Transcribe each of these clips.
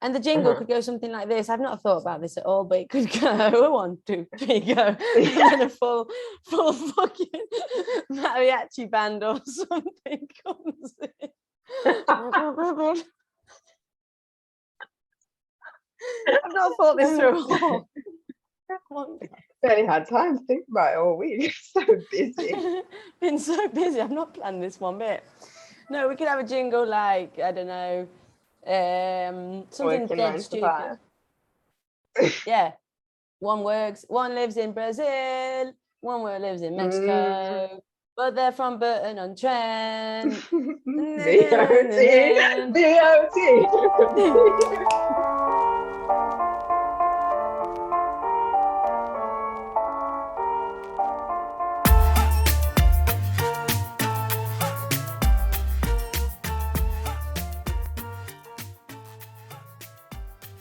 And the jingle could go something like this. I've not thought about this at all, but it could go 1, 2, 3, go. And then a full fucking mariachi band or something comes in. I've not thought this through at all. Barely had time to think about it all week. So busy. Been so busy. I've not planned this one bit. No, we could have a jingle like, I don't know, something Working dead 9 to stupid. 5. Yeah. One works. One lives in Brazil. One lives in Mexico. But they're from Burton-on-Trent. BOT.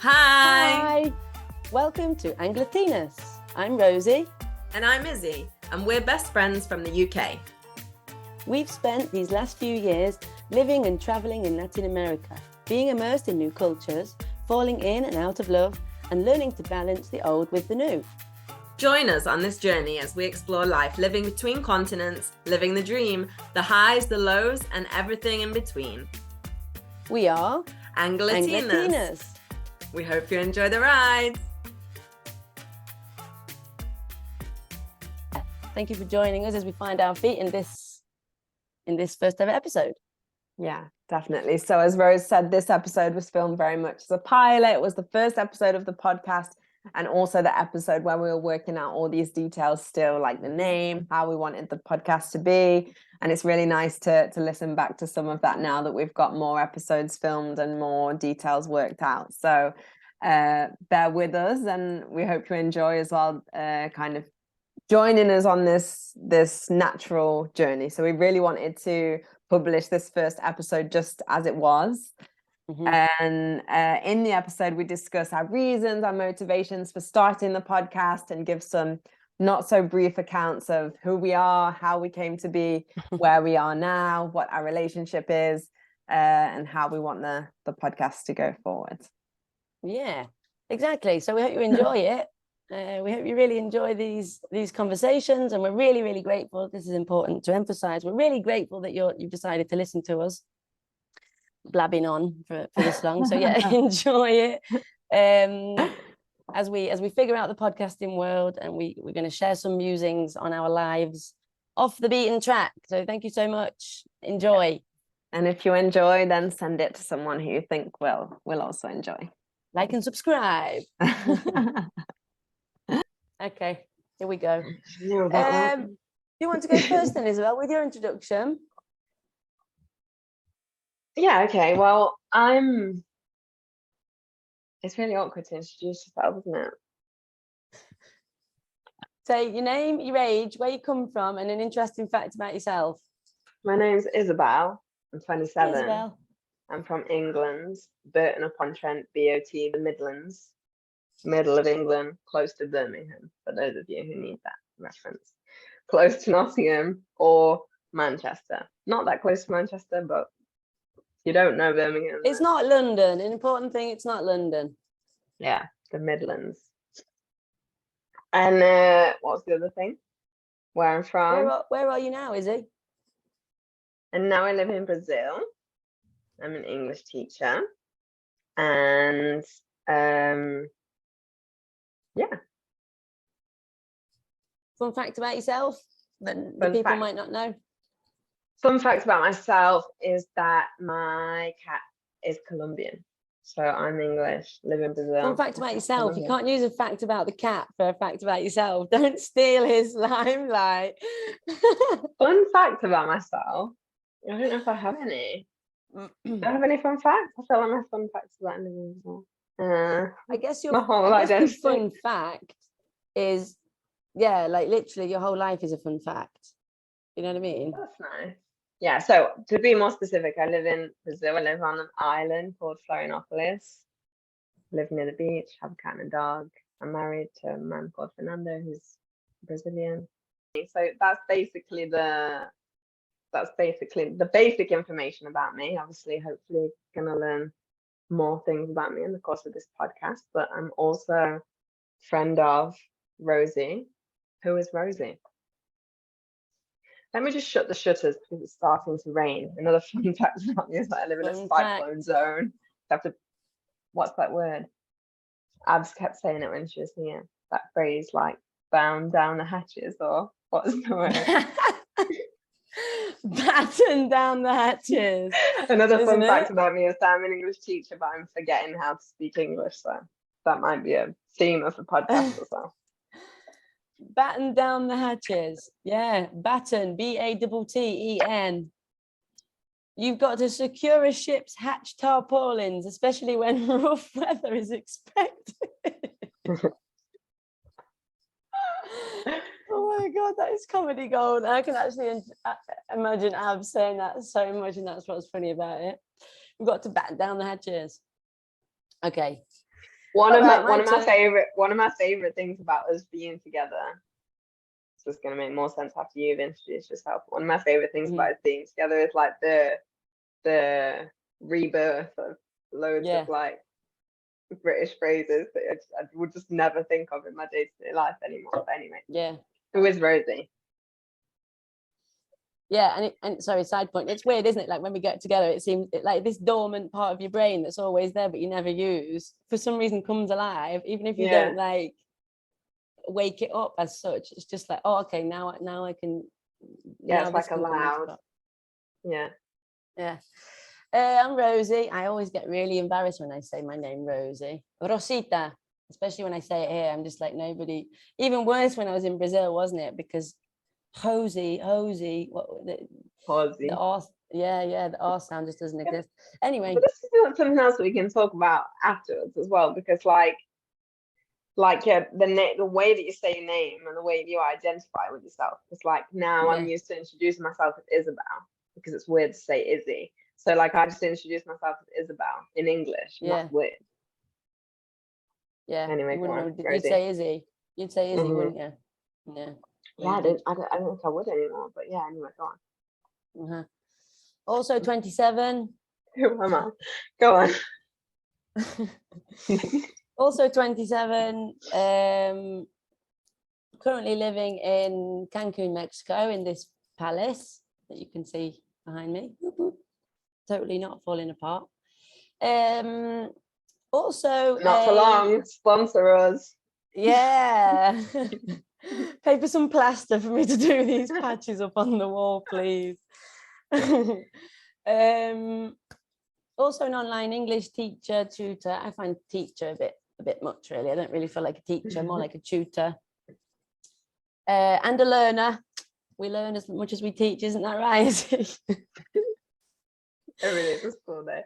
Hi. Welcome to Anglatinas. I'm Rosie. And I'm Izzy, and we're best friends from the UK. We've spent these last few years living and travelling in Latin America, being immersed in new cultures, falling in and out of love, and learning to balance the old with the new. Join us on this journey as we explore life living between continents, living the dream, the highs, the lows, and everything in between. We are Anglatinas. We hope you enjoy the ride. Thank you for joining us as we find our feet in this first ever episode. Yeah, definitely. So as Rose said, this episode was filmed very much as a pilot. It was the first episode of the podcast, and also the episode where we were working out all these details still, like the name, how we wanted the podcast to be. And it's really nice to listen back to some of that now that we've got more episodes filmed and more details worked out. So bear with us, and we hope you enjoy as well, kind of joining us on this natural journey. So we really wanted to publish this first episode just as it was. And in the episode, we discuss our reasons, our motivations for starting the podcast, and give some not so brief accounts of who we are, how we came to be where we are now, what our relationship is, and how we want the podcast to go forward. Yeah, exactly. So we hope you enjoy it. We hope you really enjoy these conversations, and we're really, really grateful. This is important to emphasize. We're really grateful that you've decided to listen to us blabbing on for this long. So yeah, enjoy it. As we figure out the podcasting world, and we're going to share some musings on our lives off the beaten track. So thank you so much. Enjoy. And if you enjoy, then send it to someone who you think will also enjoy. Like and subscribe. Okay, here we go. Do you want to go first then, Isabel, with your introduction? Yeah, okay. Well, it's really awkward to introduce yourself, isn't it? Say your name, your age, where you come from, and an interesting fact about yourself. My name's Isabel. I'm 27. Isabel. I'm from England, Burton-upon-Trent, BOT, the Midlands, middle of England, close to Birmingham, for those of you who need that reference. Close to Nottingham or Manchester. Not that close to Manchester, but you don't know Birmingham. It's not London. An important thing, it's not London. Yeah, the Midlands. And what's the other thing? Where I'm from. Where are you now, Izzy? And now I live in Brazil. I'm an English teacher. And yeah. Fun fact about yourself that the people might not know. Fun fact about myself is that my cat is Colombian. So I'm English, live in Brazil. Fun fact about yourself. You can't use a fact about the cat for a fact about yourself. Don't steal his limelight. Fun fact about myself. I don't know if I have any. Do I have any fun facts? I feel like my fun facts are that individual. I guess my whole identity. The fun fact is, yeah, like literally your whole life is a fun fact. You know what I mean? That's nice. Yeah, so to be more specific, I live in Brazil. I live on an island called Florianopolis. Live near the beach, have a cat and a dog. I'm married to a man called Fernando, who's Brazilian. So that's basically the basic information about me. Obviously, hopefully gonna learn more things about me in the course of this podcast, but I'm also friend of Rosie. Who is Rosie? Let me just shut the shutters because it's starting to rain. Another fun fact about me is that I live in a Fun cyclone zone. I have to, what's that word? Abs kept saying it when she was here. That phrase, like, bound down the hatches, or what's the word? Batten down the hatches. Another fun Isn't fact it? about me is that I'm an English teacher, but I'm forgetting how to speak English. So that might be a theme of the podcast as well. Batten down the hatches. Yeah, batten, Batten. You've got to secure a ship's hatch tarpaulins, especially when rough weather is expected. Oh my God, that is comedy gold. I can actually imagine Ab saying that so much, and that's what's funny about it. We've got to batten down the hatches. Okay. One of Alright, my favorite things about us being together. This is going to make more sense after you've introduced yourself. One of my favorite things about us being together is like the rebirth of loads of like British phrases that I would just never think of in my day-to-day life anymore. But anyway, Yeah. who is Rosie? Yeah, and sorry, side point. It's weird, isn't it? Like when we get together, it seems like this dormant part of your brain that's always there but you never use, for some reason comes alive, even if you don't like wake it up as such. It's just like, oh, okay, now I can. Yeah, it's like allowed. Yeah. I'm Rosie. I always get really embarrassed when I say my name, Rosie. Rosita, especially when I say it here. I'm just like, nobody. Even worse when I was in Brazil, wasn't it? Because Hosey, what the R, the R sound just doesn't exist. Anyway, but this is something else that we can talk about afterwards as well, because the way that you say your name and the way you identify with yourself. It's like now I'm used to introducing myself as Isabel because it's weird to say Izzy. So like I just introduce myself as Isabel in English. That's weird. Yeah. Anyway, you'd say Izzy. You'd say Izzy, wouldn't you? Yeah. Yeah, I don't think I would anymore. But yeah, anyway, go on. Also 27. Who am I? Go on. Also 27. Currently living in Cancun, Mexico, in this palace that you can see behind me. Totally not falling apart. Also, not for long. Sponsor us. Yeah. Pay for some plaster for me to do these patches up on the wall, please. Also an online English teacher, tutor. I find teacher a bit much, really. I don't really feel like a teacher, more like a tutor. And a learner. We learn as much as we teach, isn't that right? It really is a school day.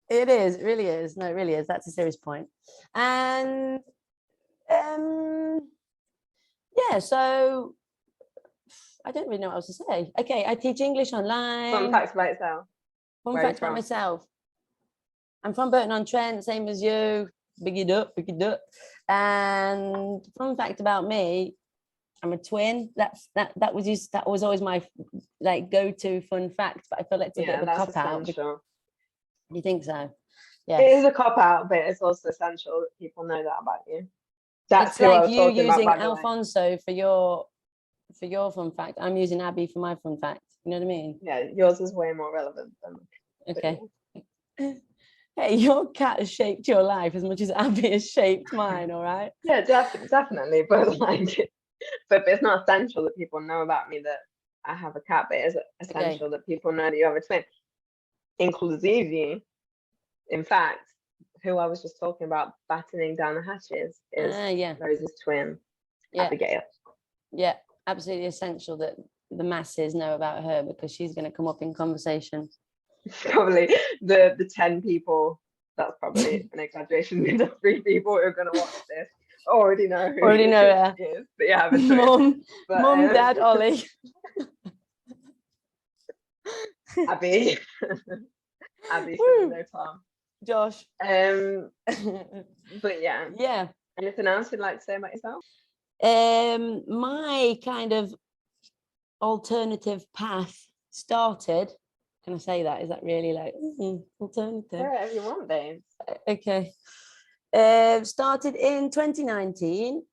It is, it really is. No, it really is. That's a serious point. And yeah, so I don't really know what else to say. Okay, I teach English online. Fun facts about yourself. Fun facts about myself. I'm from Burton-on-Trent, same as you. Big it up. And fun fact about me, I'm a twin. That was always my like go-to fun fact, but I feel like it's a bit of a cop-out. You think so? Yeah. It is a cop-out, but it's also essential that people know that about you. That's like you using Alfonso for your fun fact. I'm using Abby for my fun fact. You know what I mean? Yeah, yours is way more relevant than. Okay. Hey, your cat has shaped your life as much as Abby has shaped mine. All right. Yeah, definitely, but like, but it's not essential that people know about me that I have a cat. But it's essential that people know that you have a twin. Inclusive, in fact, who I was just talking about battening down the hatches is Rose's twin, Abigail. Yeah, absolutely essential that the masses know about her because she's going to come up in conversation. Probably the 10 people, that's probably an exaggeration. The 3 people who are going to watch this already know her. Is, but yeah, Mum, Dad, Ollie. Abby. Abby should know Tom. Josh. But yeah. Anything else you'd like to say about yourself? My kind of alternative path started Can I say that? Is that really like alternative? Wherever you want, babes. Okay. Started in 2019.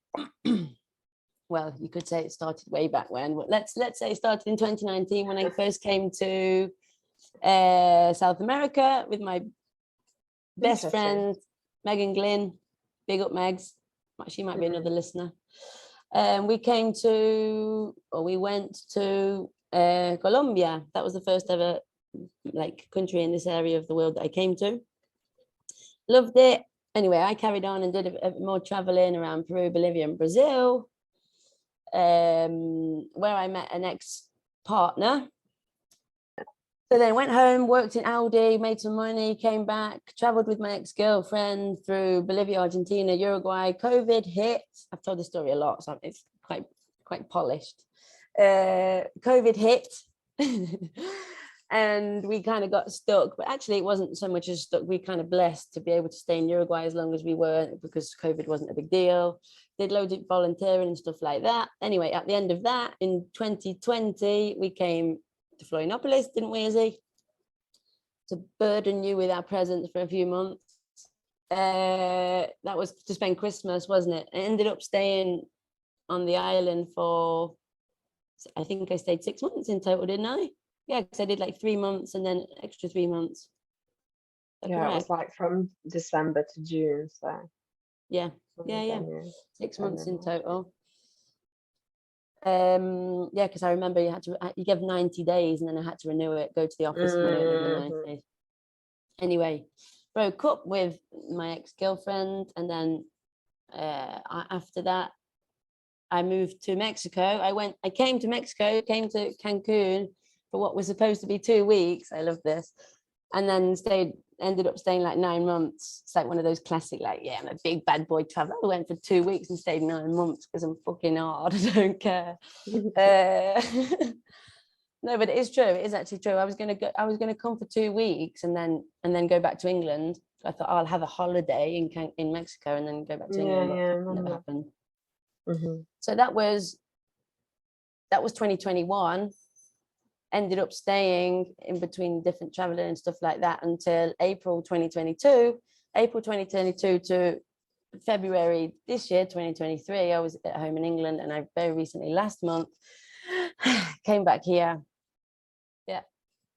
Well, you could say it started way back when, but let's say it started in 2019 when I first came to South America with my best Interesting. friend Megan Glynn. Big up Megs. She might be another listener. We went to Colombia. That was the first ever like country in this area of the world that I came to. Loved it. Anyway, I carried on and did a bit more traveling around Peru, Bolivia, and Brazil, where I met an ex-partner. So then went home, worked in Audi, made some money, came back, traveled with my ex-girlfriend through Bolivia, Argentina, Uruguay. COVID hit. I've told this story a lot, so it's quite polished. COVID hit. And we kind of got stuck, but actually it wasn't so much as stuck. We kind of blessed to be able to stay in Uruguay as long as we were, because COVID wasn't a big deal. Did loads of volunteering and stuff like that. Anyway, at the end of that, in 2020, we came to Florianopolis, didn't we, Izzy? To burden you with our presence for a few months. That was to spend Christmas, wasn't it? I ended up staying on the island for, I think I stayed 6 months in total, didn't I? Yeah, because I did like 3 months and then extra 3 months. Yeah, it was like from December to June, so yeah. 6 months in total. Yeah, because I remember you gave 90 days and then I had to renew it, go to the office and renew it every 90 days. Anyway, broke up with my ex-girlfriend, and then after that I moved to Mexico. I came to Mexico, came to Cancun for what was supposed to be 2 weeks. I love this. And then ended up staying like 9 months. It's like one of those classic, like, yeah, I'm a big bad boy traveler. I went for 2 weeks and stayed 9 months because I'm fucking hard. I don't care. No, but it is true. It is actually true. I was gonna come for 2 weeks and then go back to England. I thought, I'll have a holiday in Mexico and then go back to England. But never happened. So that was 2021. Ended up staying in between different traveling and stuff like that until April 2022 to February this year, 2023. I was at home in England, and I very recently, last month, came back here. Yeah,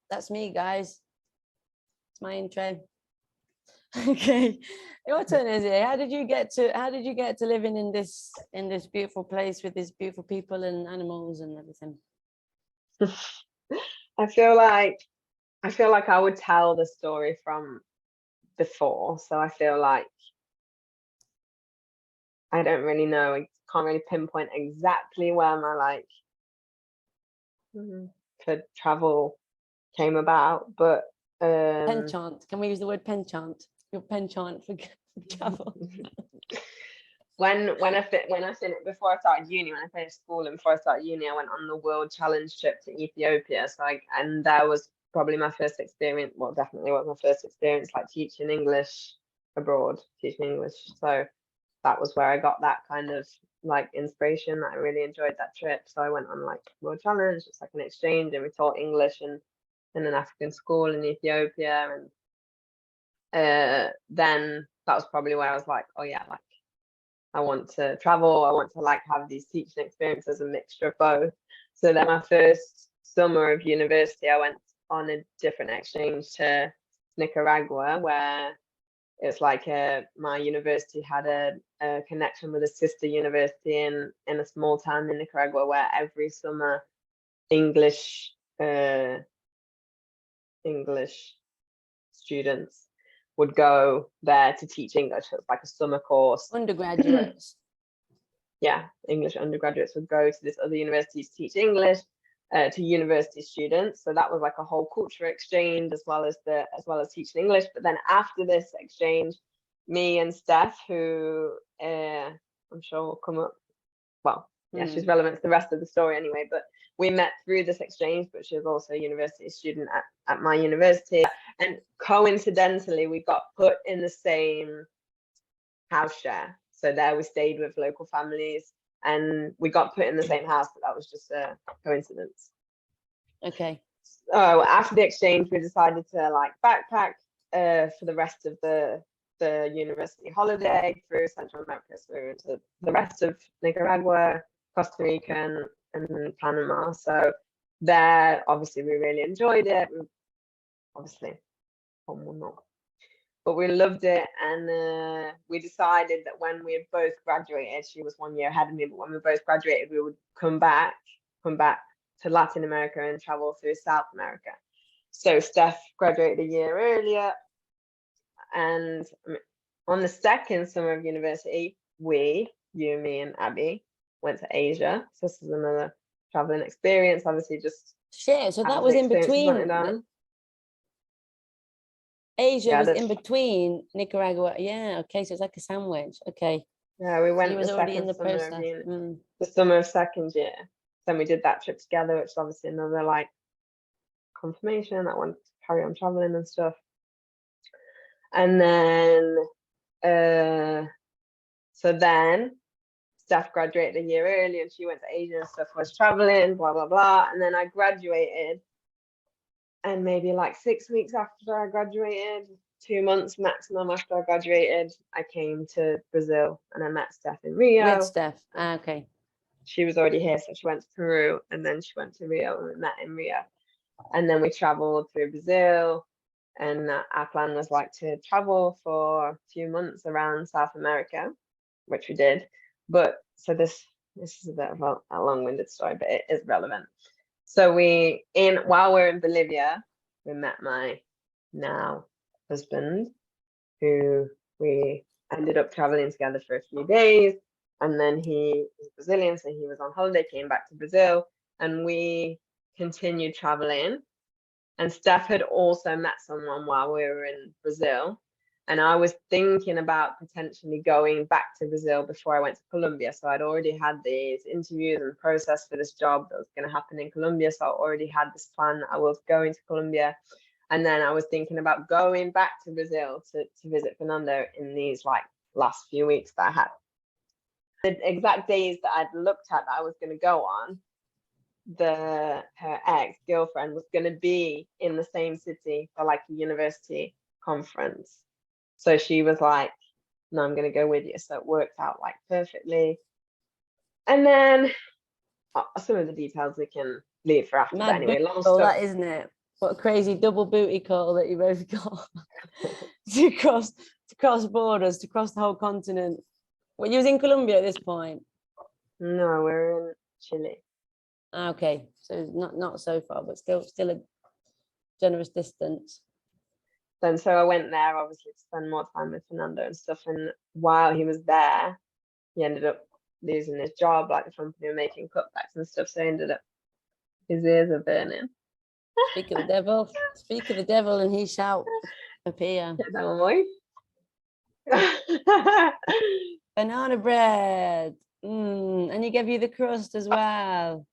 that's me, guys. It's my intro. Okay, your turn, is it? How did you get to living in this beautiful place with these beautiful people and animals and everything? I feel like I would tell the story from before, so I feel like I don't really know. I can't really pinpoint exactly where my for travel came about, but penchant. Can we use the word penchant? Your penchant for travel. When I finished, before I started uni, when I finished school and before I started uni, I went on the World Challenge trip to Ethiopia. So and that was probably my first experience. Well, definitely was my first experience like teaching English abroad, teaching English. So that was where I got that kind of like inspiration. That I really enjoyed that trip. So I went on like World Challenge, it's like an exchange, and we taught English in an African school in Ethiopia. And then that was probably where I was like, oh yeah, like I want to travel. I want to like have these teaching experiences, a mixture of both. So then my first summer of university, I went on a different exchange to Nicaragua, where it's like my university had a connection with a sister university in a small town in Nicaragua, where every summer English students would go there to teach English. It was like a summer course. Undergraduates. Yeah, English undergraduates would go to this other university to teach English to university students. So that was like a whole culture exchange as well as teaching English. But then after this exchange, me and Steph, who I'm sure will come up. Well, yeah, she's relevant to the rest of the story anyway. But we met through this exchange, but she was also a university student at my university. And coincidentally, we got put in the same house share. So there we stayed with local families and we got put in the same house, but that was just a coincidence. Okay. So after the exchange, we decided to like backpack for the rest of the university holiday through Central America, through to the rest of Nicaragua, Costa Rica, and Panama. So there, obviously, we really enjoyed it. Obviously, one will not, but we loved it. And we decided that when we had both graduated, she was 1 year ahead of me, but when we both graduated, we would come back to Latin America and travel through South America. So Steph graduated a year earlier, and on the second summer of university, you, me, and Abby went to Asia. So this is another traveling experience. Obviously, just Shit, so that as was in experiences on between. its own. Asia Yeah, was that's- in between Nicaragua. Yeah, okay, so it's like a sandwich. Okay. Yeah, we So went you was the already in second the summer process. of uni, Mm. the summer of second year. Then we did that trip together, which is obviously another like confirmation that I wanted to carry on traveling and stuff. And then so then Steph graduated a year early and she went to Asia and stuff, was traveling, blah blah blah. And then I graduated, and maybe like 6 weeks after I graduated, 2 months maximum after I graduated, I came to Brazil and I met Steph in Rio. With Steph. Ah, okay. She was already here, so she went to Peru and then she went to Rio and we met in Rio. And then we traveled through Brazil, and our plan was like to travel for a few months around South America, which we did. But so this is a bit of a long-winded story, but it is relevant. So while we're in Bolivia, we met my now husband, who we ended up traveling together for a few days. And then he is Brazilian, so he was on holiday, came back to Brazil, and we continued traveling. And Steph had also met someone while we were in Brazil. And I was thinking about potentially going back to Brazil before I went to Colombia. So I'd already had these interviews and process for this job that was going to happen in Colombia. So I already had this plan that I was going to Colombia. And then I was thinking about going back to Brazil to visit Fernando in these like last few weeks that I had. The exact days that I'd looked at that I was going to go on, her ex-girlfriend was going to be in the same city for like a university conference. So she was like, no, I'm going to go with you. So it worked out like perfectly. And then some of the details we can leave for after. But Mad anyway, booty long call, story. that isn't it? What a crazy double booty call that you both got to cross borders, to cross the whole continent. Well, you was in Colombia at this point. No, we're in Chile. Okay, so not so far, but still a generous distance. Then so I went there obviously to spend more time with Fernando and stuff. And while he was there, he ended up losing his job, like the company were making cutbacks and stuff. So he ended up, his ears are burning. Speak of the devil, and he shall appear. Banana bread. And he gave you the crust as well.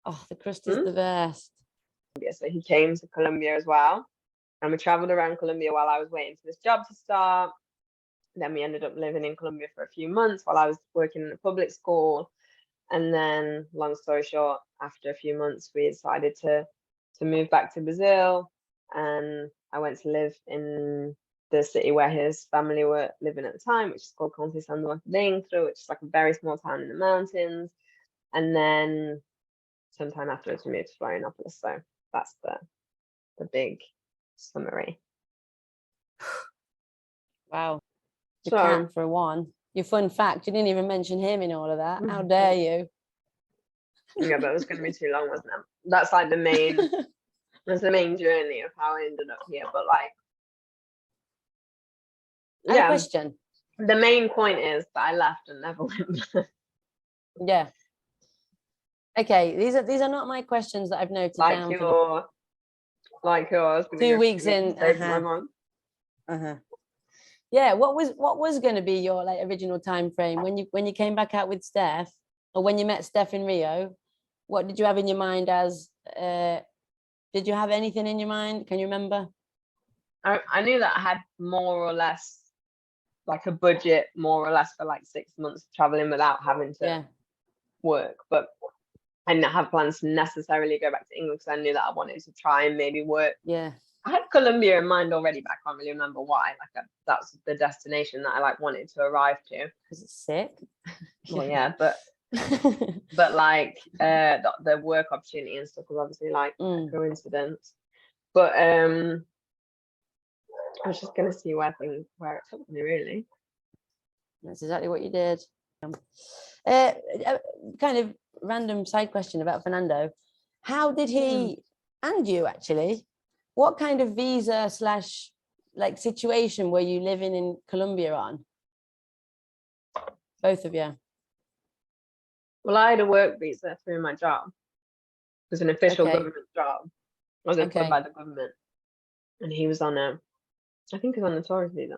Oh, the crust is the best. So he came to Colombia as well. And we traveled around Colombia while I was waiting for this job to start. Then we ended up living in Colombia for a few months while I was working in a public school. And then, long story short, after a few months, we decided to move back to Brazil. And I went to live in the city where his family were living at the time, which is called Conceição do Mato Dentro, which is like a very small town in the mountains. And then sometime afterwards, we moved to Florianopolis. So that's the big summary. Wow. You So- can for one. Your fun fact, you didn't even mention him in all of that. How dare you? Yeah, but it was going to be too long, wasn't it? That's like the main, that's the main journey of how I ended up here. But like, I have a yeah, question. the main point is that I left and never went back. Yeah. Okay, these are not my questions that I've noted like down. yours. 2 weeks in. My mom. Yeah, what was going to be your like original time frame when you came back out with Steph, or when you met Steph in Rio? What did you have in your mind as? Did you have anything in your mind? Can you remember? I knew that I had more or less like a budget, more or less for like 6 months traveling without having to Yeah. work. But I didn't have plans to necessarily go back to England because I knew that I wanted to try and maybe work. Yeah. I had Colombia in mind already, but I can't really remember why. That's the destination that I wanted to arrive to. Because it's sick. Well, yeah, but like the work opportunity and stuff was obviously like a coincidence. But I was just gonna see where it took me, really. That's exactly what you did. Kind of random side question about Fernando. How did he and you actually? What kind of visa / like situation were you living in Colombia on? Both of you. Well, I had a work visa through my job. It was an official government job. I was employed by the government, and he was on I think he was on the tourist visa.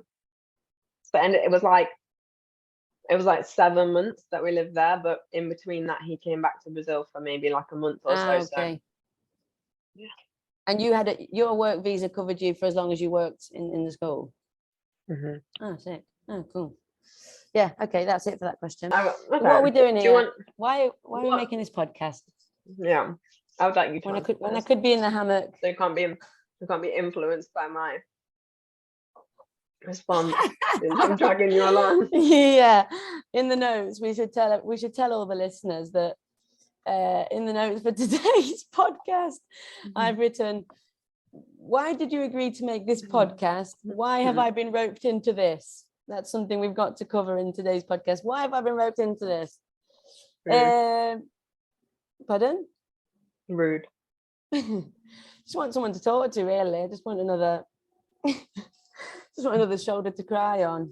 But it was like 7 months that we lived there, but in between that he came back to Brazil for maybe like a month or so. Okay. Yeah. And you had your work visa covered you for as long as you worked in the school. Oh, sick. Oh, cool. Yeah. Okay, that's it for that question. Okay. What are we doing here? Why are we What? making this podcast? Yeah, I would like you to. When I could be in the hammock. They can't be influenced by my response. I'm dragging you along. Yeah. In the notes, we should tell all the listeners that in the notes for today's podcast, I've written, why did you agree to make this podcast? Why have I been roped into this? That's something we've got to cover in today's podcast. Why have I been roped into this? Pardon? Rude. Just want someone to talk to, really. I just want another shoulder to cry on,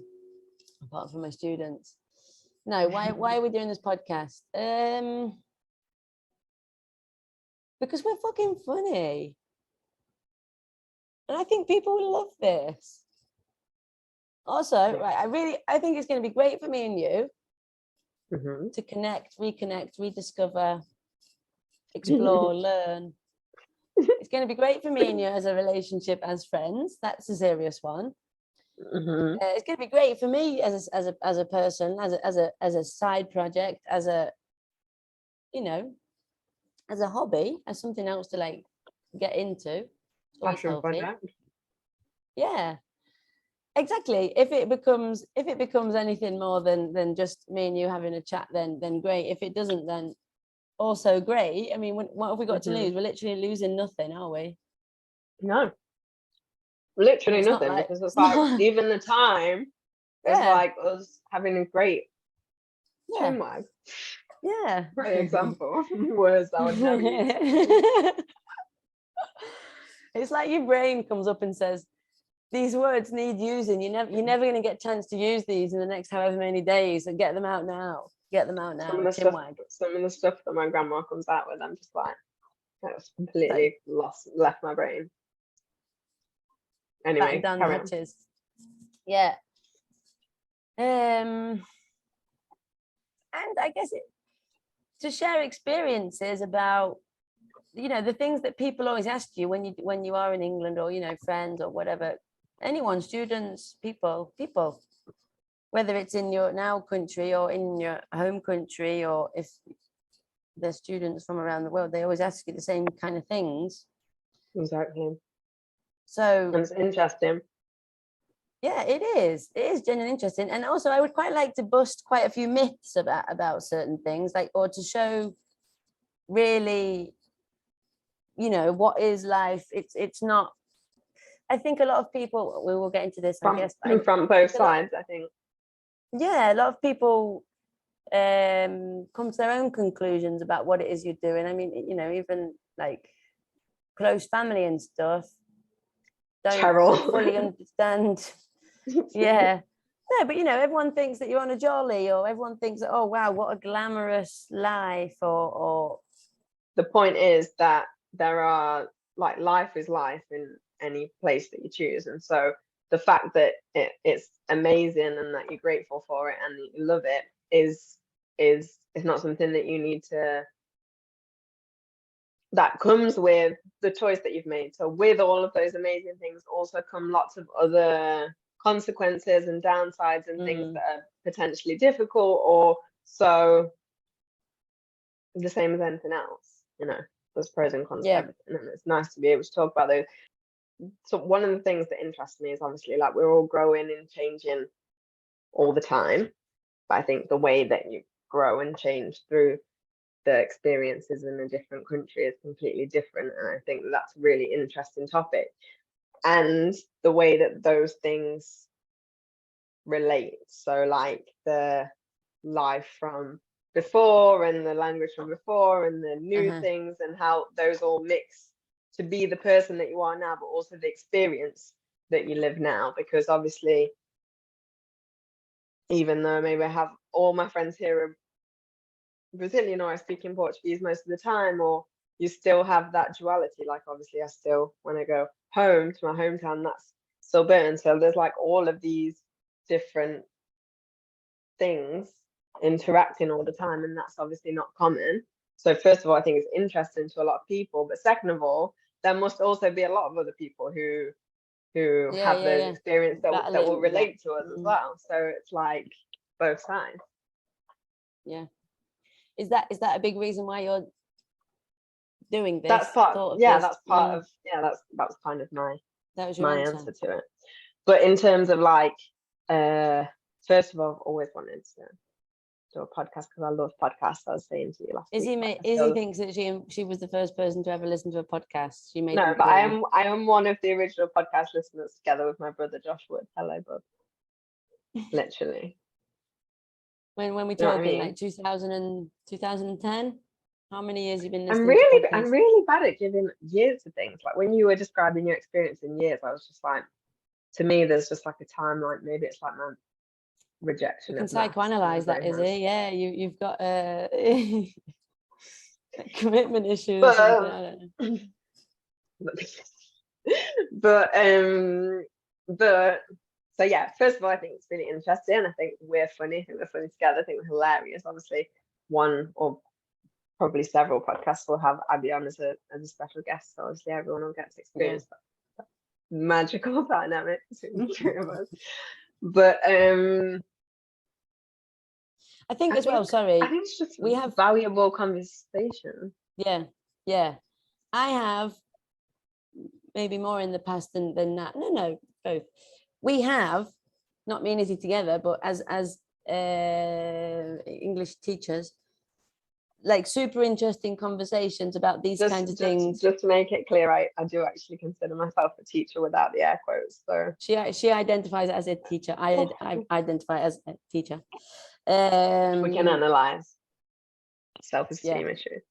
apart from my students. No, why are we doing this podcast? Because we're fucking funny. And I think people will love this. Also, right, I think it's going to be great for me and you to connect, reconnect, rediscover, explore, learn. It's going to be great for me and you as a relationship, as friends. That's a serious one. It's going to be great for me as a person, as a side project, as a hobby, as something else to like get into. Passion project. Yeah, exactly. If it becomes anything more than just me and you having a chat, then great. If it doesn't, then also great. I mean, what have we got to lose? We're literally losing nothing, are we? No, literally It's not nothing, like- because it's like even the time is like us having a great chin wag. Yeah. Great example. Words I would never use. It's like your brain comes up and says, these words need using. You're never going to get a chance to use these in the next however many days. So get them out now. Some of the stuff that my grandma comes out with, I'm just like, that's completely left my brain. Anyway, down the hatches. Yeah. And I guess to share experiences about, the things that people always ask you when you are in England, or friends or whatever, anyone, students, people, whether it's in your now country or in your home country, or if they're students from around the world, they always ask you the same kind of things. Exactly. So it's interesting. Yeah, it is genuinely interesting. And also I would quite like to bust quite a few myths about certain things, like, or to show really, what is life. It's not, I think a lot of people, we will get into this, I guess. From both sides, I think. Yeah, a lot of people come to their own conclusions about what it is you're doing. I mean, even like close family and stuff don't fully understand. Yeah. No, but everyone thinks that you're on a jolly, or everyone thinks that, oh wow, what a glamorous life, or the point is that there are, like, life is life in any place that you choose, and so the fact that it's amazing and that you're grateful for it and that you love it is not something that you need to, that comes with the choice that you've made. So with all of those amazing things also come lots of other consequences and downsides and things that are potentially difficult, or so the same as anything else, there's pros and cons to Yeah. everything, and it's nice to be able to talk about those. So one of the things that interests me is obviously like we're all growing and changing all the time, but I think the way that you grow and change through the experiences in a different country is completely different, and I think that's a really interesting topic, and the way that those things relate. So like the life from before and the language from before and the new things, and how those all mix to be the person that you are now, but also the experience that you live now. Because obviously, even though maybe I have all my friends here are Brazilian or I speak in Portuguese most of the time, or you still have that duality. Like obviously I still, when I go home to my hometown, that's still Britain. So there's like all of these different things interacting all the time, and that's obviously not common. So first of all, I think it's interesting to a lot of people, but second of all, there must also be a lot of other people who have those experiences that will relate to us as well. So it's like both sides. Yeah. Is that a big reason why you're doing this? That's part. That's part of. Yeah, that's kind of my answer to it. But in terms of like, first of all, I've always wanted to do a podcast because I love podcasts. I was saying to you last week. Izzy thinks that she was the first person to ever listen to a podcast. She made no, but I am one of the original podcast listeners, together with my brother Josh Wood. Hello, bud. Literally. When we talk in like 2000 and 2010, how many years have you been listening? I'm really bad at giving years to things. Like when you were describing your experience in years, I was just like, to me, there's just like a timeline. Maybe it's like my rejection. You can psychoanalyze that, is it? Yeah, you've got a commitment issue. Or something, I don't know. but so yeah, first of all, I think it's really interesting. I think we're funny. I think we're funny together. I think we're hilarious. Obviously, one or probably several podcasts will have Abby on as a special guest. So obviously, everyone will get to experience that magical dynamic between the three of us. But I think as well. Sorry, I think it's just we have valuable conversation. Yeah. I have maybe more in the past than that. No, both. We have, not me and Izzy together, but as English teachers, like super interesting conversations about these kinds of things. Just to make it clear, I do actually consider myself a teacher without the air quotes. So she identifies as a teacher. I identify as a teacher. We can analyze self-esteem issues.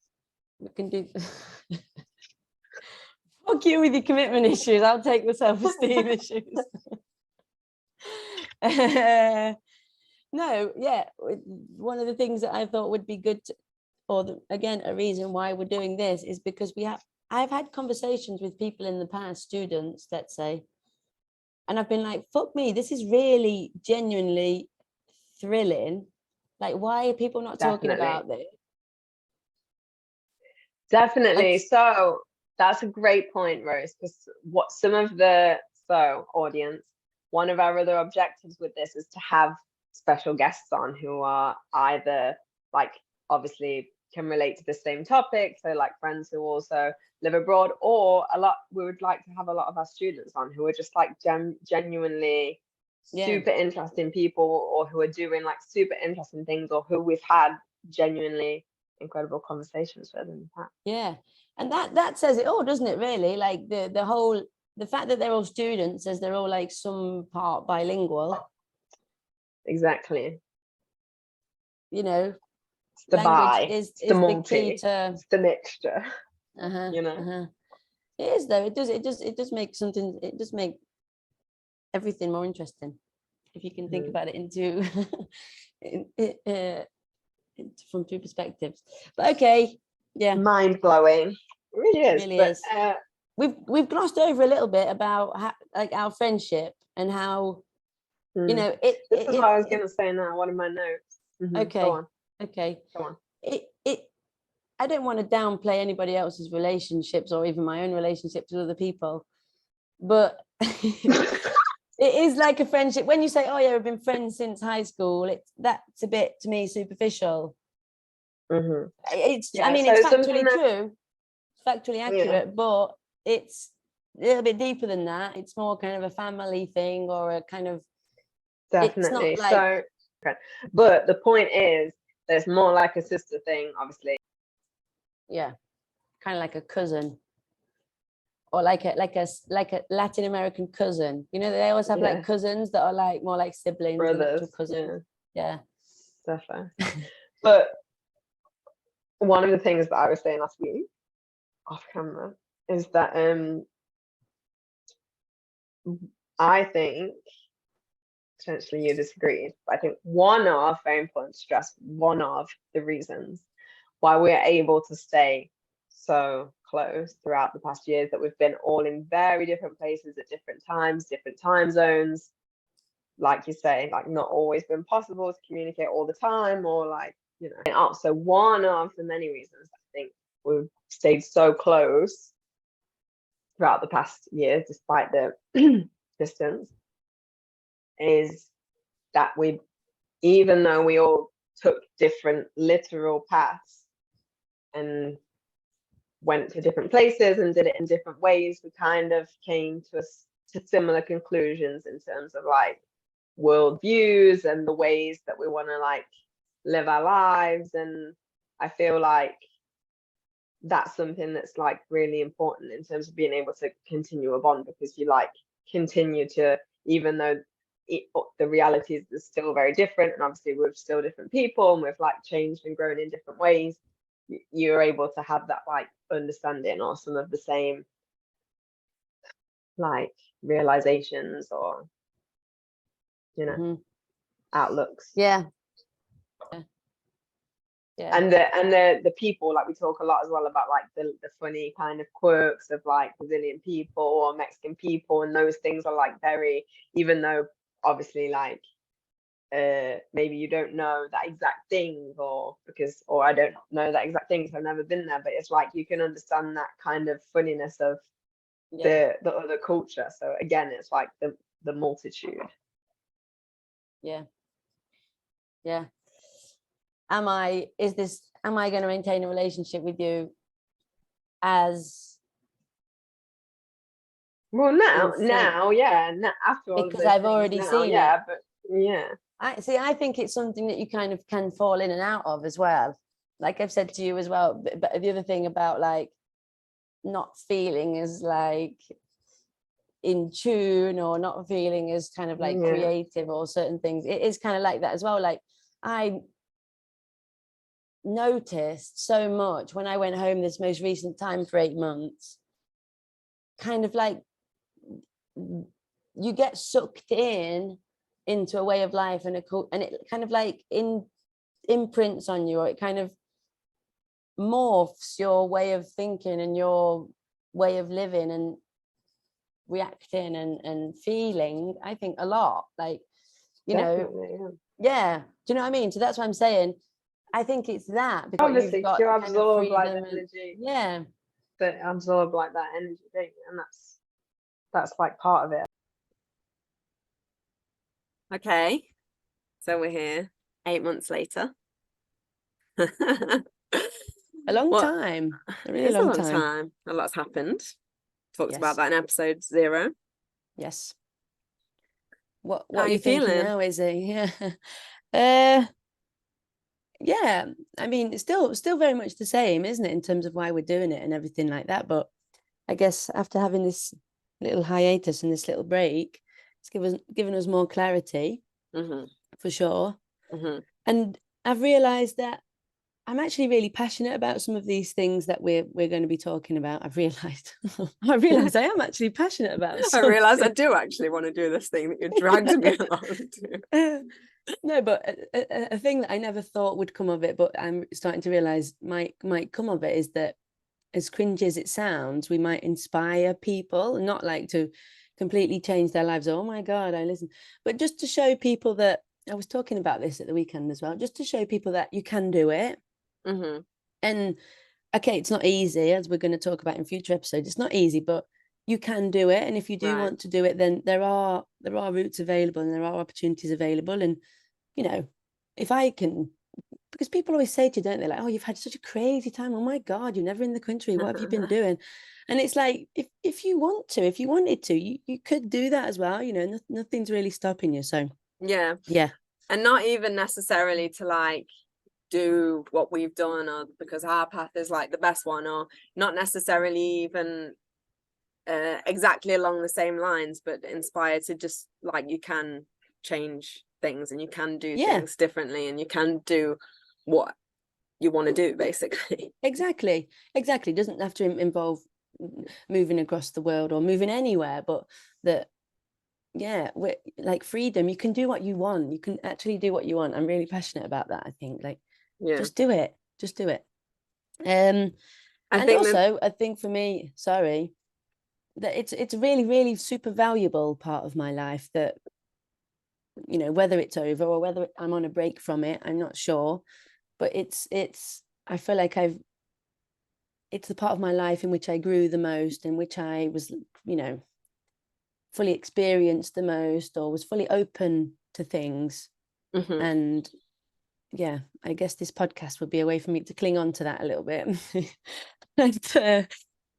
We can do. Fuck you with your commitment issues. I'll take the self-esteem issues. No, yeah. One of the things that I thought would be good, again, a reason why we're doing this is because I've had conversations with people in the past, students, let's say, and I've been like, fuck me, this is really genuinely thrilling. Like, why are people not talking about this? Definitely. So that's a great point, Rose, because what some of the audience, one of our other objectives with this is to have special guests on who are either like obviously can relate to the same topic, so like friends who also live abroad, or we would like to have a lot of our students on who are just like genuinely super interesting people, or who are doing like super interesting things, or who we've had genuinely incredible conversations with in the past. Yeah, and that says it all, doesn't it, really? Like the fact that they're all students says they're all like some part bilingual. Exactly. You know, it's the language is the key to, it's the mixture. You know, it is though. It does make something. It does make everything more interesting if you can think about it into from two perspectives. But okay, yeah, mind blowing. It really is. It really is. We've glossed over a little bit about like our friendship and how you know it. This is what I was going to say now. One of my notes. Okay. Go on. Okay. Go on. I don't want to downplay anybody else's relationships or even my own relationships with other people, but it is like a friendship. When you say, "Oh yeah, we've been friends since high school," that's a bit to me superficial. Mhm. It's, Yeah, I mean, so it's something factually that- true, it's factually accurate, but it's a little bit deeper than that. It's more kind of a family thing, or a kind of, Definitely. it's not like, So, okay. But the point is, there's more like a sister thing, obviously. yeah, kind of like a cousin, or like a Latin American cousin. You know, they always have Yeah. like cousins that are like more like siblings than actual Brothers. cousins. Yeah. Definitely. But one of the things that I was saying last week off camera is that I think, potentially you disagreed, but I think very important to stress, one of the reasons why we're able to stay so close throughout the past years, that we've been all in very different places at different times, different time zones, like you say, like not always been possible to communicate all the time, or like, you know. So one of the many reasons I think we've stayed so close throughout the past years, despite the distance, is that we, even though we all took different literal paths and went to different places and did it in different ways, we kind of came to similar conclusions in terms of like world views and the ways that we want to like live our lives. And I feel like that's something that's like really important in terms of being able to continue a bond, because you like continue to, even though the realities are still very different, and obviously we're still different people and we've like changed and grown in different ways, you're able to have that like understanding or some of the same like realizations, or you know, Mhm. outlooks. Yeah. And the people, like we talk a lot as well about like the funny kind of quirks of like Brazilian people or Mexican people, and those things are like very, even though obviously like maybe you don't know that exact thing, or I don't know that exact thing because I've never been there, but it's like you can understand that kind of funniness of the other culture. So again, it's like the multitude. Yeah. Am I going to maintain a relationship with you as well now yeah, after all because of those I've things already now, seen yeah, it? but yeah, I think it's something that you kind of can fall in and out of as well. Like I've said to you as well, but the other thing about like not feeling as like in tune, or not feeling as kind of like creative, or certain things, it is kind of like that as well. Like I noticed so much when I went home this most recent time for 8 months, kind of like you get sucked into a way of life and it kind of like imprints on you, or it kind of morphs your way of thinking and your way of living and reacting and feeling, I think, a lot, like, you definitely, know. Yeah, do you know what I mean? So that's what I'm saying. I think it's that, because obviously you've got you the kind of absorb like freedom the energy, yeah, that absorb like that energy, don't you? And that's like part of it. Okay, so we're here 8 months later. a long What- time, a really It's long a long time. time. A lot's happened. Talked Yes. about that in episode 0. Yes. What How are you you thinking feeling? now, Izzy? Yeah. Yeah, I mean, it's still very much the same, isn't it, in terms of why we're doing it and everything like that. But I guess after having this little hiatus and this little break, it's given us more clarity, for sure. And I've realized that I'm actually really passionate about some of these things that we're going to be talking about. I've realized I am actually passionate about I realised I something. do actually want to do this thing that you dragged me along to. No, but a thing that I never thought would come of it, but I'm starting to realize might come of it, is that, as cringy as it sounds, we might inspire people, not like to completely change their lives. Oh my God, I listen, but just to show people that, I was talking about this at the weekend as well, just to show people that you can do it. And okay, it's not easy, as we're going to talk about in future episodes. It's not easy, but you can do it. And if you do want to do it, then there are routes available and there are opportunities available. And, you know, if I can because people always say to you, don't they, like, oh, you've had such a crazy time. Oh my God, you're never in the country. What have you been doing? And it's like, if you wanted to, you could do that as well. You know, nothing's really stopping you. So Yeah. yeah. And not even necessarily to like do what we've done, or because our path is like the best one, or not necessarily even exactly along the same lines, but inspired to just like, you can change things and you can do things differently, and you can do what you want to do, basically. Exactly. It doesn't have to involve moving across the world or moving anywhere, but that, yeah, like freedom, you can do what you want. You can actually do what you want. I'm really passionate about that. I think, like, just do it. I think for me, sorry, that it's a really, really super valuable part of my life that, you know, whether it's over or whether I'm on a break from it, I'm not sure, but I feel like it's the part of my life in which I grew the most, in which I was, you know, fully experienced the most, or was fully open to things. And yeah, I guess this podcast would be a way for me to cling on to that a little bit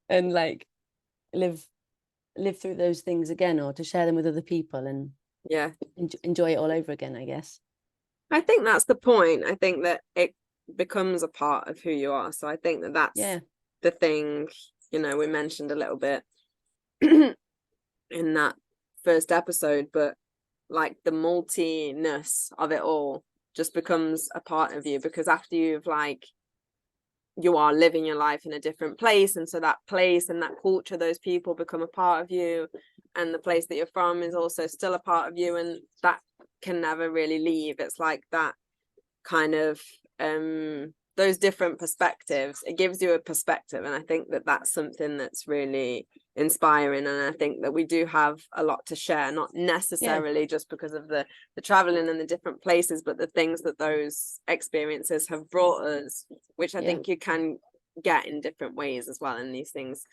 and like live through those things again, or to share them with other people and enjoy it all over again, I guess. I think that's the point. I think that it becomes a part of who you are. So I think that that's the thing, you know, we mentioned a little bit in that first episode, but like the multiness of it all just becomes a part of you, because after you've like, you are living your life in a different place, and so that place and that culture, those people become a part of you, and the place that you're from is also still a part of you, and that can never really leave. It's like that kind of those different perspectives, it gives you a perspective, and I think that that's something that's really inspiring. And I think that we do have a lot to share, not necessarily just because of the traveling and the different places, but the things that those experiences have brought us, which I think you can get in different ways as well. And these things,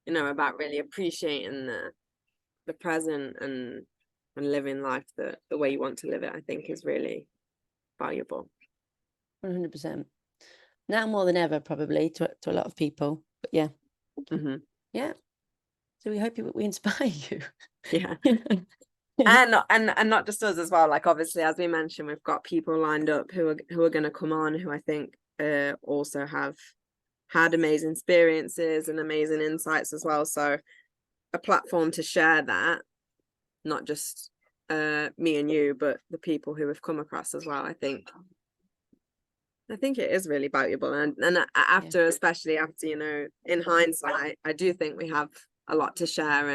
you know, about really appreciating the present and living life the way you want to live it, I think is really valuable. 100%. Now more than ever, probably, to a lot of people. But yeah. Yeah. So we hope we inspire you. Yeah. and not just us as well. Like, obviously, as we mentioned, we've got people lined up who are going to come on, who I think also have had amazing experiences and amazing insights as well. So a platform to share that, not just me and you, but the people who have come across as well. I think it is really valuable, and after, especially after, you know, in hindsight, I do think we have a lot to share,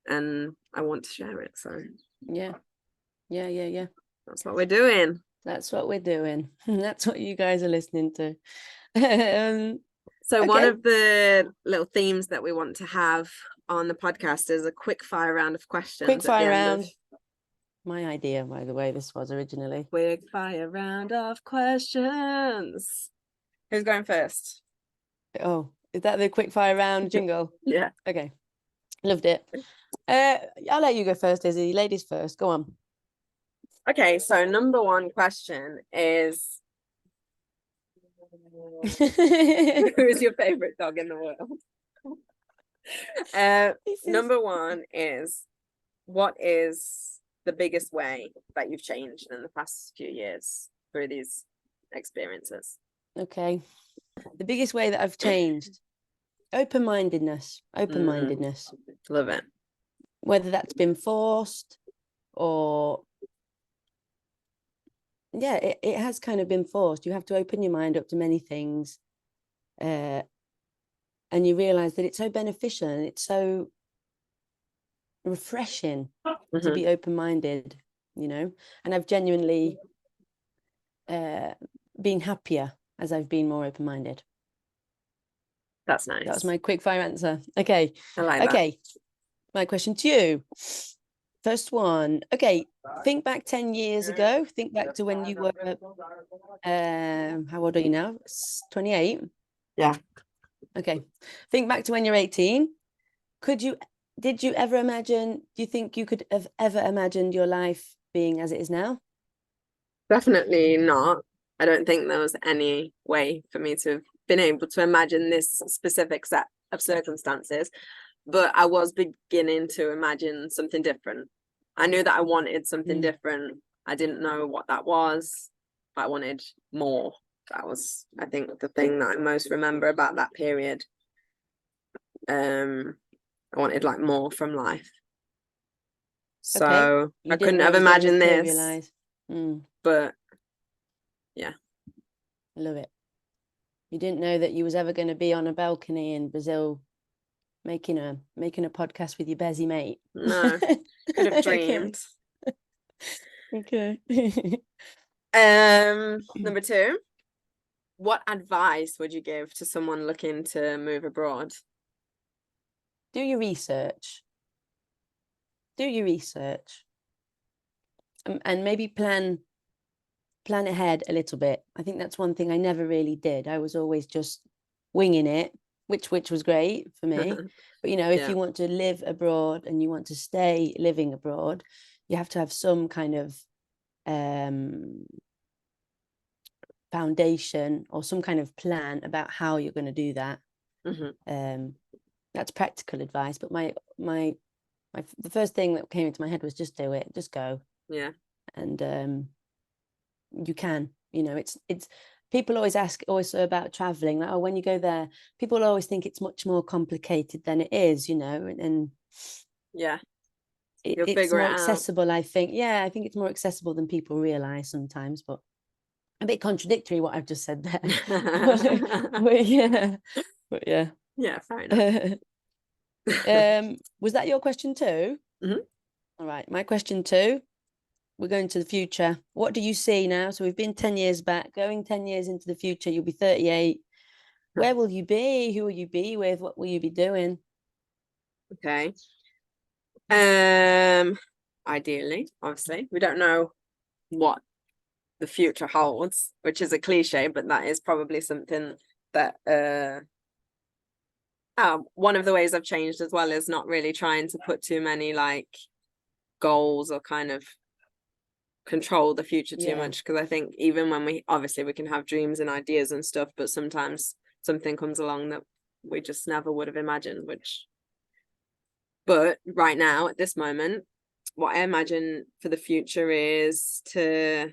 and I want to share it. So yeah, that's what we're doing. That's what you guys are listening to. So one of the little themes that we want to have on the podcast is a quick fire round of questions. Quick fire round. My idea, by the way, this was originally. Quick fire round of questions. Who's going first? Oh, is that the quick fire round jingle? Yeah. Okay. Loved it. I'll let you go first, Izzy. Ladies first. Go on. Okay, so number one question is, who is your favorite dog in the world? Number one is, what is the biggest way that you've changed in the past few years through these experiences? Okay. The biggest way that I've changed, open-mindedness. Love it. Whether that's been forced or it has kind of been forced. You have to open your mind up to many things, and you realize that it's so beneficial and it's so refreshing to be open-minded, you know. And I've genuinely been happier as I've been more open-minded. That's nice. That was my quick fire answer. Okay. I like that. Okay. My question to you. First one. Okay. Think back 10 years ago. Think back to when you were, how old are you now? 28? Yeah. Okay. Think back to when you're 18. Did you ever imagine, do you think you could have ever imagined your life being as it is now? Definitely not. I don't think there was any way for me to have been able to imagine this specific set of circumstances, but I was beginning to imagine something different. I knew that I wanted something different. I didn't know what that was, but I wanted more. That was, I think, the thing that I most remember about that period. I wanted like more from life. So You I didn't couldn't know have it was gonna imagined this, materialise. but yeah. I love it. You didn't know that you was ever going to be on a balcony in Brazil making a podcast with your Bezzy mate. No, could have dreamed. Okay. Number 2, what advice would you give to someone looking to move abroad? Do your research. And maybe plan ahead a little bit. I think that's one thing I never really did. I was always just winging it, which was great for me. But you know, if you want to live abroad and you want to stay living abroad, you have to have some kind of foundation or some kind of plan about how you're going to do that. That's practical advice, but the first thing that came into my head was just do it, just go. And you can, you know, it's people always ask also about traveling, like, oh, when you go there, people always think it's much more complicated than it is, you know, and it's more accessible, I think. I think it's more accessible than people realize sometimes, but a bit contradictory what I've just said there. but yeah, fair enough. Was that your question too? All right, my question too. We're going to the future. What do you see now? So we've been 10 years back, going 10 years into the future. You'll be 38. Where will you be? Who will you be with? What will you be doing? Okay. Ideally, obviously, we don't know what the future holds, which is a cliche, but that is probably something that one of the ways I've changed as well is not really trying to put too many like goals or kind of control the future too much, because I think even when we can have dreams and ideas and stuff, but sometimes something comes along that we just never would have imagined, but right now at this moment, what I imagine for the future is to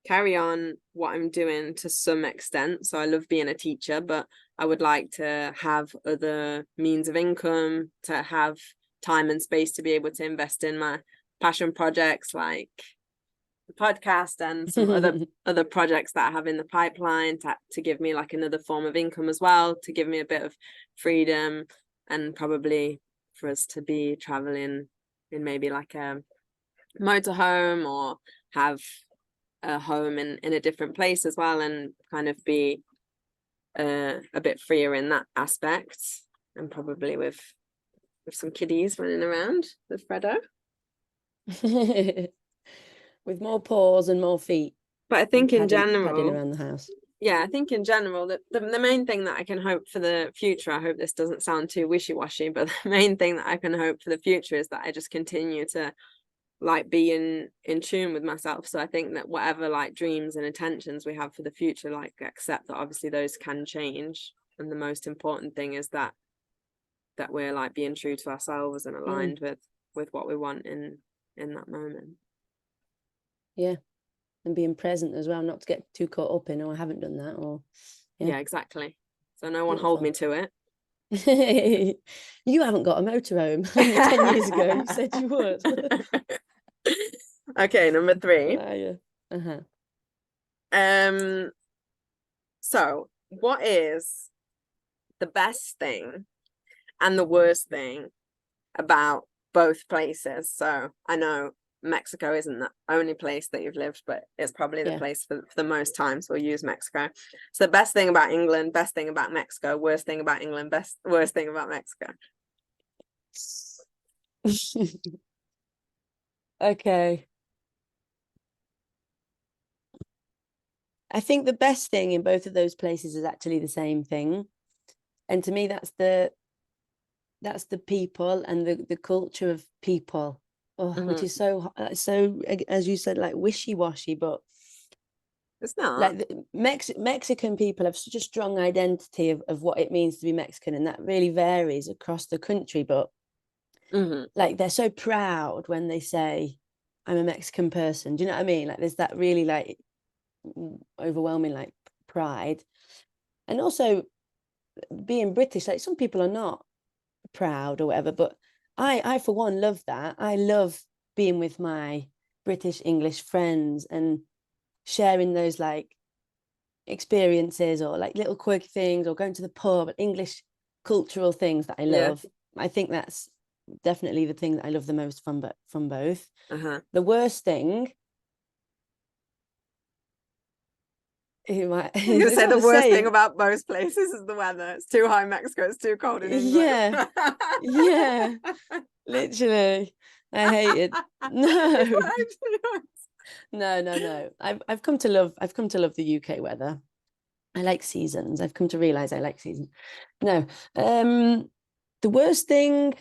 carry on what I'm doing to some extent. So I love being a teacher, but I would like to have other means of income, to have time and space to be able to invest in my passion projects like the podcast and some other projects that I have in the pipeline, to give me like another form of income as well, to give me a bit of freedom, and probably for us to be traveling in maybe like a motorhome or have a home in a different place as well, and kind of be a bit freer in that aspect, and probably with some kiddies running around with Fredo. With more paws and more feet. But I think in general, padding around the house. I think in general that the main thing that I can hope for the future, I hope this doesn't sound too wishy-washy, but the main thing that I can hope for the future is that I just continue to like be in tune with myself. So I think that whatever like dreams and intentions we have for the future, like accept that obviously those can change, and the most important thing is that we're like being true to ourselves and aligned with what we want in that moment. And being present as well, not to get too caught up in, oh, I haven't done that, or exactly. So no one hold me to it. You haven't got a motorhome. 10 years ago you said you would. Okay, number 3. So what is the best thing and the worst thing about both places? So I know Mexico isn't the only place that you've lived, but it's probably the place for the most time, so we'll use Mexico. So the best thing about England, best thing about Mexico, worst thing about England, worst thing about Mexico. Okay. I think the best thing in both of those places is actually the same thing, and to me that's the people and the culture of people. Which is so, as you said, like wishy-washy, but It's not. Like Mexican people have such a strong identity of what it means to be Mexican, and that really varies across the country. But Mhm. like they're so proud when they say, I'm a Mexican person. Do you know what I mean? Like there's that really like overwhelming like pride. And also being British, like some people are not proud or whatever, but I for one love that. I love being with my British English friends and sharing those like experiences or like little quirky things or going to the pub, English cultural things that I Yeah. love. I think that's definitely the thing that I love the most from both. Uh-huh. The worst thing you might I'm gonna it's say not the worst thing same. about most places is the weather. It's too hot in Mexico, it's too cold in England. Yeah, literally. I hate it. It's No. what I do. No. I've come to love the UK weather. I like seasons. I've come to realize I like seasons. No. The worst thing,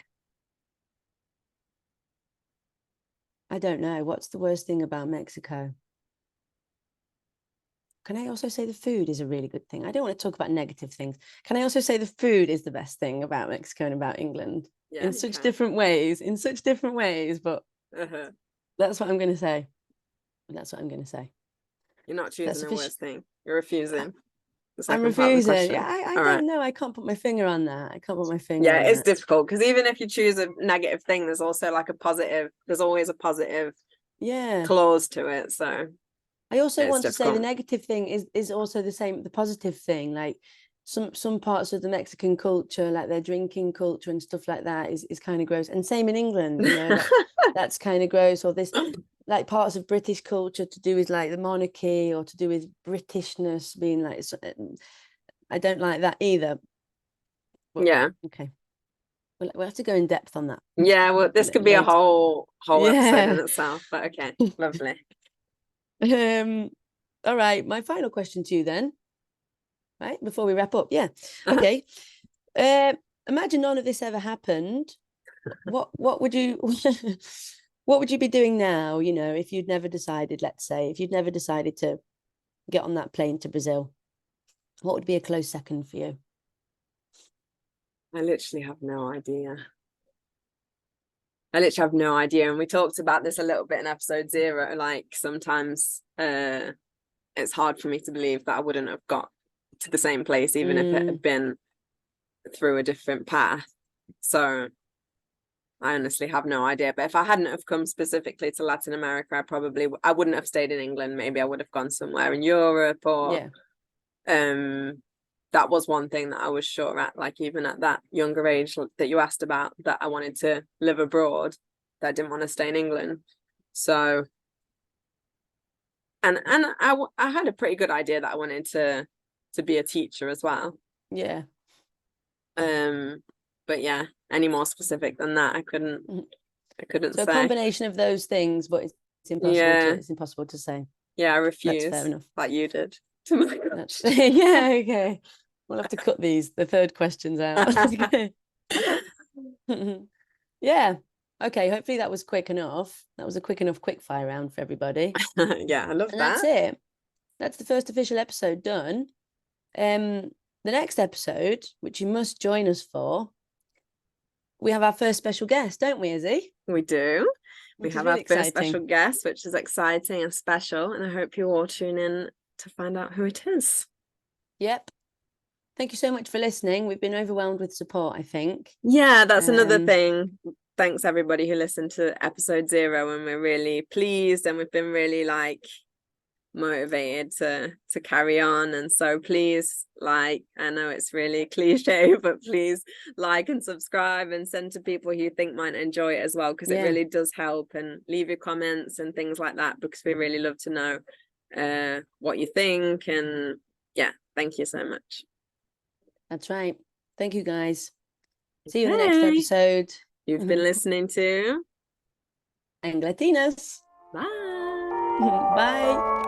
I don't know. What's the worst thing about Mexico? Can I also say the food is a really good thing? I don't want to talk about negative things. Can I also say the food is the best thing about Mexico and about England Yeah, in you such can. different ways, but Uh-huh. that's what I'm going to say. That's what I'm going to say. You're not choosing That's the official. worst thing. You're refusing the I'm second part of the refusing. question. Yeah, I All right. don't know. I can't put my finger on that. I can't put my finger Yeah, on it's that. difficult because even if you choose a negative thing, there's also like a positive. There's always a positive Yeah. clause to it. So I also it's want to say the difficult. negative thing is also the same, the positive thing. Like some parts of the Mexican culture, like their drinking culture and stuff like that is kind of gross. And same in England, you know, that's kind of gross. Or this like parts of British culture to do with like the monarchy or to do with Britishness being like, I don't like that either. But, Yeah. okay. We'll have to go in depth on that. Yeah, well, this could be a later. whole episode in Yeah. itself, but okay, lovely. All right, my final question to you then, right, before we wrap up. Yeah. Okay. Imagine none of this ever happened. What would you what would you be doing now, you know, if you'd never decided, let's say, if you'd never decided to get on that plane to Brazil? What would be a close second for you? I literally have no idea. And we talked about this a little bit in episode 0. Like sometimes it's hard for me to believe that I wouldn't have got to the same place, even if it had been through a different path. So I honestly have no idea. But if I hadn't have come specifically to Latin America, I wouldn't have stayed in England. Maybe I would have gone somewhere in Europe or that was one thing that I was sure at, like even at that younger age that you asked about, that I wanted to live abroad, that I didn't want to stay in England. So, and I had a pretty good idea that I wanted to be a teacher as well. Yeah. But yeah, any more specific than that, I couldn't So say. a combination of those things, but it's impossible it's impossible to say. Yeah, I refuse. That's fair enough. Like you did. Yeah, okay. We'll have to cut the third questions out. Yeah. Okay, hopefully that was quick enough. That was a quick enough quick fire round for everybody. Yeah, I love And that. that's it. That's the first official episode done. The next episode, which you must join us for, we have our first special guest, don't we, Izzy? We do. We have really our first exciting. special guest, which is exciting and special, and I hope you all tune in to find out who it is. Yep. Thank you so much for listening. We've been overwhelmed with support, I think. Yeah, that's another thing. Thanks everybody who listened to episode 0, and we're really pleased, and we've been really like motivated to carry on. And so please, like, I know it's really cliche, but please like and subscribe and send to people who you think might enjoy it as well, because it really does help. And leave your comments and things like that, because we really love to know what you think. And yeah, thank you so much. That's right. Thank you, guys. See you in the next episode. You've been listening to Anglatinas. Bye. Bye.